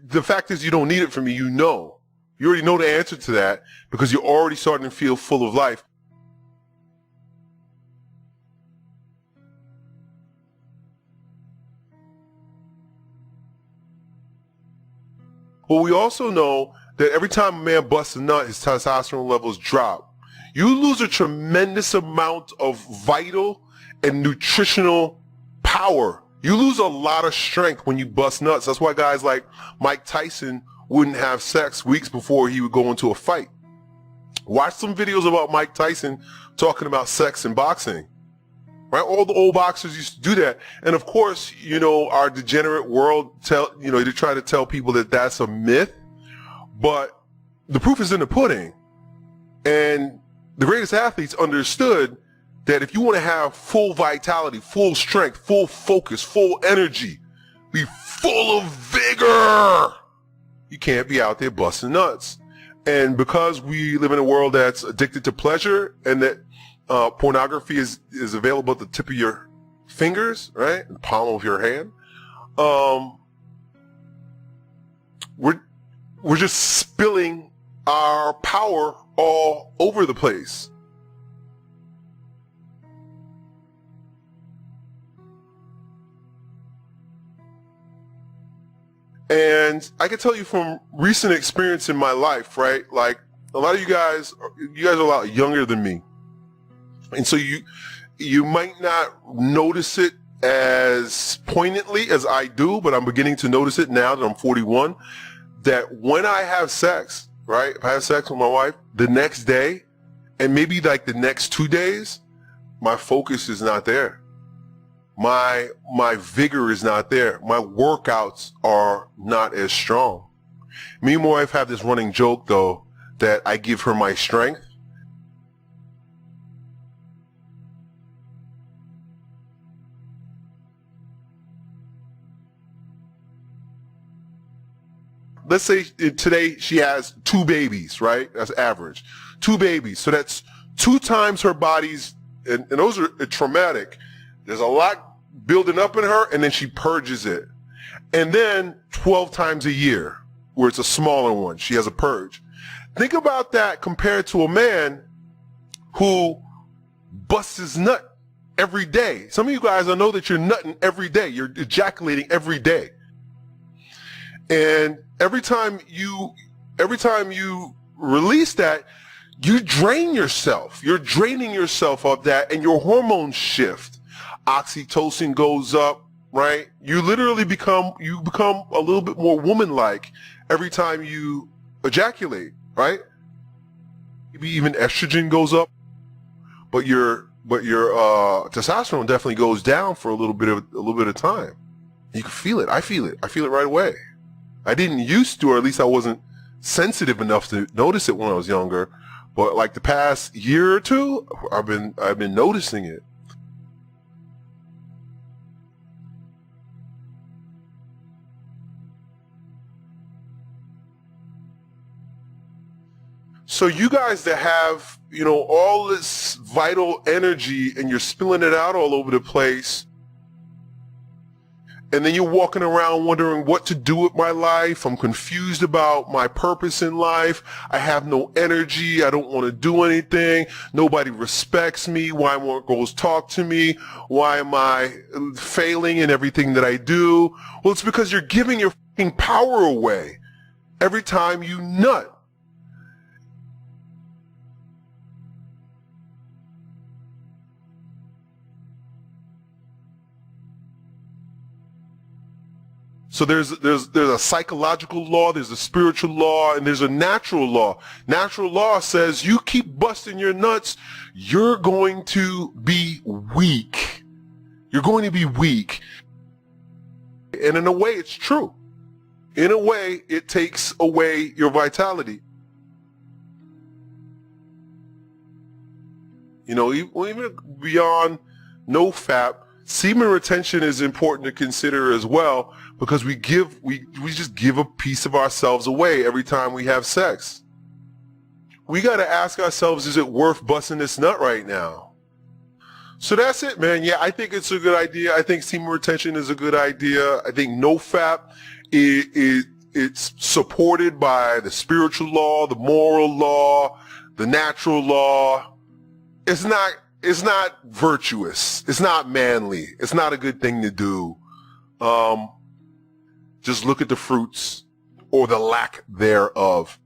The fact is you don't need it from me, you know. You already know the answer to that because you're already starting to feel full of life. But we also know that every time a man busts a nut, his testosterone levels drop. You lose a tremendous amount of vital and nutritional power. You lose a lot of strength when you bust nuts. That's why guys like Mike Tyson wouldn't have sex weeks before he would go into a fight. Watch some videos about Mike Tyson talking about sex and boxing. Right? All the old boxers used to do that. And of course, you know, our degenerate world they try to tell people that that's a myth, but the proof is in the pudding. And the greatest athletes understood that if you want to have full vitality, full strength, full focus, full energy, be full of vigor, you can't be out there busting nuts. And because we live in a world that's addicted to pleasure and that pornography is available at the tip of your fingers, right? The palm of your hand. We're just spilling our power all over the place. And I can tell you from recent experience in my life, right? Like a lot of you guys are a lot younger than me. And so you might not notice it as poignantly as I do, but I'm beginning to notice it now that I'm 41, that when I have sex, right? If I have sex with my wife, the next day, and maybe like the next 2 days, my focus is not there. My vigor is not there. My workouts are not as strong. Me and my wife have this running joke though, that I give her my strength. Let's say today she has 2 babies, right? That's average. 2 babies. So that's 2 times her body's, and those are traumatic. There's a lot building up in her, and then she purges it. And then 12 times a year, where it's a smaller one, she has a purge. Think about that compared to a man who busts his nut every day. Some of you guys, I know that you're nutting every day. You're ejaculating every day. And every time you release that, you drain yourself. You're draining yourself of that, and your hormones shift. Oxytocin goes up, right? You literally become a little bit more woman-like every time you ejaculate, right? Maybe even estrogen goes up, but your testosterone definitely goes down for a little bit of time. You can feel it. I feel it right away. I didn't used to, or at least I wasn't sensitive enough to notice it when I was younger. But like the past year or two, I've been noticing it. So you guys that have, all this vital energy and you're spilling it out all over the place, and then you're walking around wondering what to do with my life. I'm confused about my purpose in life. I have no energy. I don't want to do anything. Nobody respects me. Why won't girls talk to me? Why am I failing in everything that I do? Well, it's because you're giving your fucking power away every time you nut. So there's a psychological law, there's a spiritual law, and there's a natural law. Natural law says you keep busting your nuts, you're going to be weak. You're going to be weak. And in a way, it's true. In a way, it takes away your vitality. Even beyond NoFap, semen retention is important to consider as well, because we just give a piece of ourselves away every time we have sex. We got to ask ourselves, is it worth busting this nut right now? So that's it, man. Yeah, I think it's a good idea. I think semen retention is a good idea. I think NoFap it's supported by the spiritual law, the moral law, the natural law, it's not virtuous. It's not manly. It's not a good thing to do. Just look at the fruits or the lack thereof.